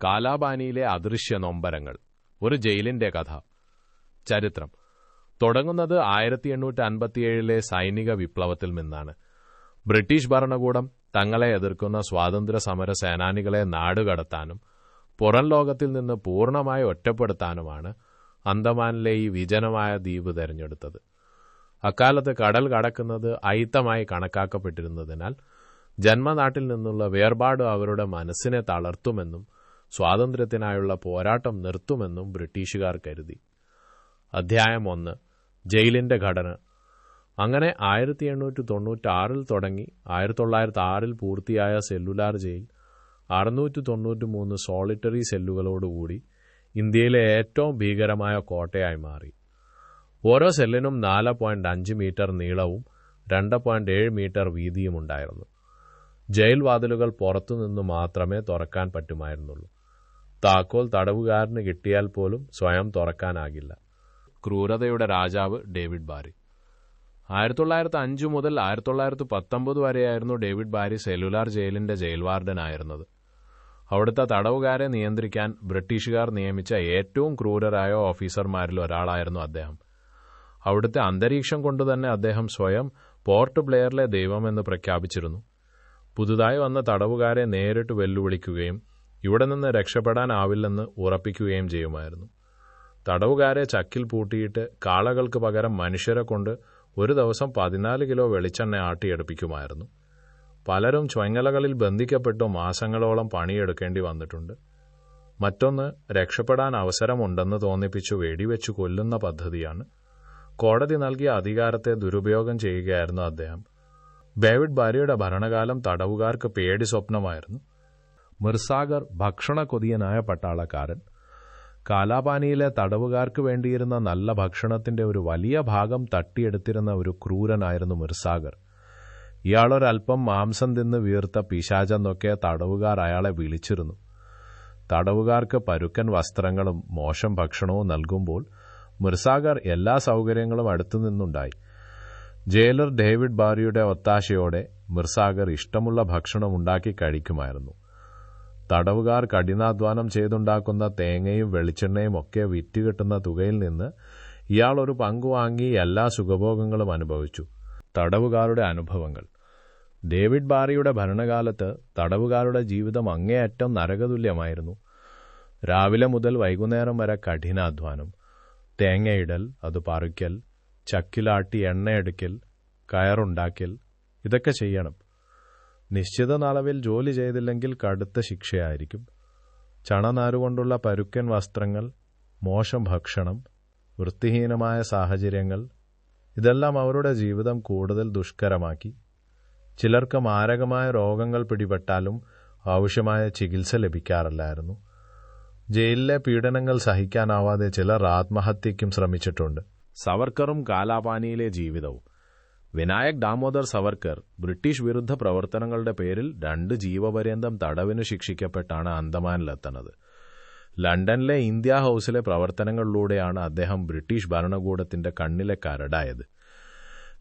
കാലാപാനിയിലെ അദൃശ്യ നൊമ്പരങ്ങൾ. ഒരു ജയിലിന്റെ കഥ. ചരിത്രം തുടങ്ങുന്നത് 1857 സൈനിക വിപ്ലവത്തിൽ നിന്നാണ്. ബ്രിട്ടീഷ് ഭരണകൂടം തങ്ങളെ എതിർക്കുന്ന സ്വാതന്ത്ര്യ സമര സേനാനികളെ നാടുകടത്താനും പുറം ലോകത്തിൽ നിന്ന് പൂർണ്ണമായി ഒറ്റപ്പെടുത്താനുമാണ് അന്തമാനിലെ ഈ വിജനമായ ദ്വീപ് തെരഞ്ഞെടുത്തത്. അക്കാലത്ത് കടൽ കടക്കുന്നത് അയിത്തമായി കണക്കാക്കപ്പെട്ടിരുന്നതിനാൽ ജന്മനാട്ടിൽ നിന്നുള്ള വേർപാട് അവരുടെ മനസ്സിനെ തളർത്തുമെന്നും സ്വാതന്ത്ര്യത്തിനായുള്ള പോരാട്ടം നിർത്തുമെന്നും ബ്രിട്ടീഷുകാർ കരുതി. അധ്യായം 1. ജയിലിന്റെ ഘടന. അങ്ങനെ 1896 തുടങ്ങി 1906 പൂർത്തിയായ സെല്ലുലാർ ജയിൽ 693 സോളിറ്ററി സെല്ലുകളോടുകൂടി ഇന്ത്യയിലെ ഏറ്റവും ഭീകരമായ കോട്ടയായി മാറി. ഓരോ സെല്ലിനും 4.5 മീറ്റർ നീളവും 2.7 മീറ്റർ വീതിയുമുണ്ടായിരുന്നു. ജയിൽ വാതിലുകൾ പുറത്തുനിന്ന് മാത്രമേ തുറക്കാൻ പറ്റുമായിരുന്നുള്ളൂ. താക്കോൽ തടവുകാരന് കിട്ടിയാൽ പോലും സ്വയം തുറക്കാനാകില്ല. ക്രൂരതയുടെ രാജാവ് ഡേവിഡ് ബാരി. 1905 മുതൽ 1919 വരെയായിരുന്നു ഡേവിഡ് ബാരി സെല്ലുലാർ ജയിലിന്റെ ജയിൽ വാർഡനായിരുന്നത്. അവിടുത്തെ തടവുകാരെ നിയന്ത്രിക്കാൻ ബ്രിട്ടീഷുകാർ നിയമിച്ച ഏറ്റവും ക്രൂരരായ ഓഫീസർമാരിൽ ഒരാളായിരുന്നു അദ്ദേഹം. അവിടുത്തെ അന്തരീക്ഷം കൊണ്ടുതന്നെ അദ്ദേഹം സ്വയം പോർട്ട് ബ്ലെയറിലെ ദൈവമെന്ന് പ്രഖ്യാപിച്ചിരുന്നു. പുതുതായി വന്ന തടവുകാരെ നേരിട്ട് വെല്ലുവിളിക്കുകയും ഇവിടെ നിന്ന് രക്ഷപ്പെടാനാവില്ലെന്ന് ഉറപ്പിക്കുകയും ചെയ്യുമായിരുന്നു. തടവുകാരെ ചക്കിൽ പൂട്ടിയിട്ട് കാളകൾക്ക് പകരം മനുഷ്യരെ കൊണ്ട് ഒരു ദിവസം 14 കിലോ വെളിച്ചെണ്ണ ആട്ടിയെടുപ്പിക്കുമായിരുന്നു. പലരും ചൊങ്ങലകളിൽ ബന്ധിക്കപ്പെട്ടു മാസങ്ങളോളം പണിയെടുക്കേണ്ടി വന്നിട്ടുണ്ട്. മറ്റൊന്ന്, രക്ഷപ്പെടാൻ അവസരമുണ്ടെന്ന് തോന്നിപ്പിച്ചു വെടിവെച്ചു കൊല്ലുന്ന പദ്ധതിയാണ്. കോടതി നൽകിയ അധികാരത്തെ ദുരുപയോഗം ചെയ്യുകയായിരുന്നു അദ്ദേഹം. ഡേവിഡ് ബാരിയുടെ ഭരണകാലം തടവുകാർക്ക് പേടി സ്വപ്നമായിരുന്നു. മിർസാഗർ ഭക്ഷണ കൊതിയനായ പട്ടാളക്കാരൻ. കാലാപാനിയിലെ തടവുകാർക്ക് വേണ്ടിയിരുന്ന നല്ല ഭക്ഷണത്തിന്റെ ഒരു വലിയ ഭാഗം തട്ടിയെടുത്തിരുന്ന ഒരു ക്രൂരനായിരുന്നു മിർസാഗർ. ഇയാളൊരൽപ്പം മാംസം തിന്ന് വീർത്ത പിശാചെന്നൊക്കെ തടവുകാർ അയാളെ വിളിച്ചിരുന്നു. തടവുകാർക്ക് പരുക്കൻ വസ്ത്രങ്ങളും മോശം ഭക്ഷണവും നൽകുമ്പോൾ മിർസാഗർ എല്ലാ സൗകര്യങ്ങളും അടുത്തുനിന്നുണ്ടായി. ജയിലർ ഡേവിഡ് ബാരിയുടെ ഒത്താശയോടെ മിർസാഗർ ഇഷ്ടമുള്ള ഭക്ഷണം ഉണ്ടാക്കി കഴിക്കുമായിരുന്നു. തടവുകാർ കഠിനാധ്വാനം ചെയ്തുണ്ടാക്കുന്ന തേങ്ങയും വെളിച്ചെണ്ണയും ഒക്കെ വിറ്റുകിട്ടുന്ന തുകയിൽ നിന്ന് ഇയാൾ ഒരു പങ്കു വാങ്ങി എല്ലാ സുഖഭോഗങ്ങളും അനുഭവിച്ചു. തടവുകാരുടെ അനുഭവങ്ങൾ. ഡേവിഡ് ബാരിയുടെ ഭരണകാലത്ത് തടവുകാരുടെ ജീവിതം അങ്ങേയറ്റം നരകതുല്യമായിരുന്നു. രാവിലെ മുതൽ വൈകുന്നേരം വരെ കഠിനാധ്വാനം. തേങ്ങയിടൽ, അത് പറിക്കൽ, ചക്കിലാട്ടി എണ്ണയെടുക്കൽ, കയറുണ്ടാക്കൽ, ഇതൊക്കെ ചെയ്യണം. നിശ്ചിത അളവിൽ ജോലി ചെയ്തില്ലെങ്കിൽ കടുത്ത ശിക്ഷയായിരിക്കും. ചണനാരുകൊണ്ടുള്ള പരുക്കൻ വസ്ത്രങ്ങൾ, മോശം ഭക്ഷണം, വൃത്തിഹീനമായ സാഹചര്യങ്ങൾ, ഇതെല്ലാം അവരുടെ ജീവിതം കൂടുതൽ ദുഷ്കരമാക്കി. ചിലർക്ക് മാരകമായ രോഗങ്ങൾ പിടിപെട്ടാലും ആവശ്യമായ ചികിത്സ ലഭിക്കാറില്ലായിരുന്നു. ജയിലിലെ പീഡനങ്ങൾ സഹിക്കാനാവാതെ ചിലർ ആത്മഹത്യയ്ക്കും ശ്രമിച്ചിട്ടുണ്ട്. സവർക്കറും കാലാപാനിയിലെ ജീവിതവും. വിനായക് ദാമോദർ സവർക്കർ ബ്രിട്ടീഷ് വിരുദ്ധ പ്രവർത്തനങ്ങളുടെ പേരിൽ 2 ജീവപര്യന്തം തടവിനു ശിക്ഷിക്കപ്പെട്ടാണ് അന്തമാനിലെത്തുന്നത്. ലണ്ടനിലെ ഇന്ത്യ ഹൌസിലെ പ്രവർത്തനങ്ങളിലൂടെയാണ് അദ്ദേഹം ബ്രിട്ടീഷ് ഭരണകൂടത്തിന്റെ കണ്ണിലെ കരടായത്.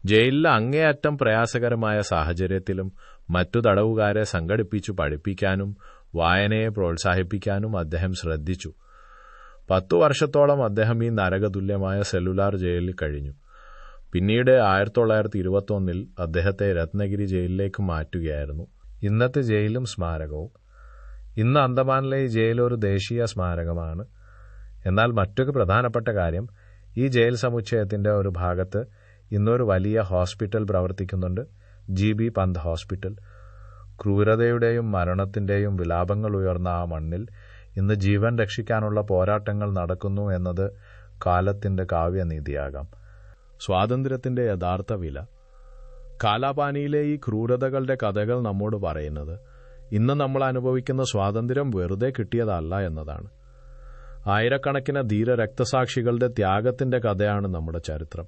ജയിലിലെ അങ്ങേയറ്റം പ്രയാസകരമായ സാഹചര്യത്തിലും മറ്റു തടവുകാരെ സംഘടിപ്പിച്ചു പഠിപ്പിക്കാനും വായനയെ പ്രോത്സാഹിപ്പിക്കാനും അദ്ദേഹം ശ്രദ്ധിച്ചു. 10 വർഷത്തോളം അദ്ദേഹം ഈ നരകതുല്യമായ സെല്ലുലാർ ജയിലിൽ കഴിഞ്ഞു. പിന്നീട് 1921 അദ്ദേഹത്തെ രത്നഗിരി ജയിലിലേക്ക് മാറ്റുകയായിരുന്നു. ഇന്നത്തെ ജയിലും സ്മാരകവും. ഇന്ന് അന്തമാനിലെ ഈ ജയിൽ ഒരു ദേശീയ സ്മാരകമാണ്. എന്നാൽ മറ്റൊരു പ്രധാനപ്പെട്ട കാര്യം, ഈ ജയിൽ സമുച്ചയത്തിന്റെ ഒരു ഭാഗത്ത് ഇന്നൊരു വലിയ ഹോസ്പിറ്റൽ പ്രവർത്തിക്കുന്നുണ്ട്, GB പന്ത് ഹോസ്പിറ്റൽ. ക്രൂരതയുടെയും മരണത്തിന്റെയും വിലാപങ്ങൾ ഉയർന്ന ആ മണ്ണിൽ ഇന്ന് ജീവൻ രക്ഷിക്കാനുള്ള പോരാട്ടങ്ങൾ നടക്കുന്നു എന്നത് കാലത്തിന്റെ കാവ്യനീതിയാകാം. സ്വാതന്ത്ര്യത്തിന്റെ യഥാർത്ഥ വില. കാലാപാനിയിലെ ഈ ക്രൂരതകളുടെ കഥകൾ നമ്മോട് പറയുന്നത് ഇന്ന് നമ്മൾ അനുഭവിക്കുന്ന സ്വാതന്ത്ര്യം വെറുതെ കിട്ടിയതല്ല എന്നതാണ്. ആയിരക്കണക്കിന് ധീര രക്തസാക്ഷികളുടെ ത്യാഗത്തിന്റെ കഥയാണ് നമ്മുടെ ചരിത്രം.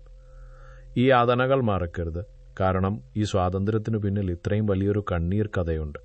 ഈ യാതനകൾ മറക്കരുത്. കാരണം ഈ സ്വാതന്ത്ര്യത്തിനു പിന്നിൽ ഇത്രയും വലിയൊരു കണ്ണീർ കഥയുണ്ട്.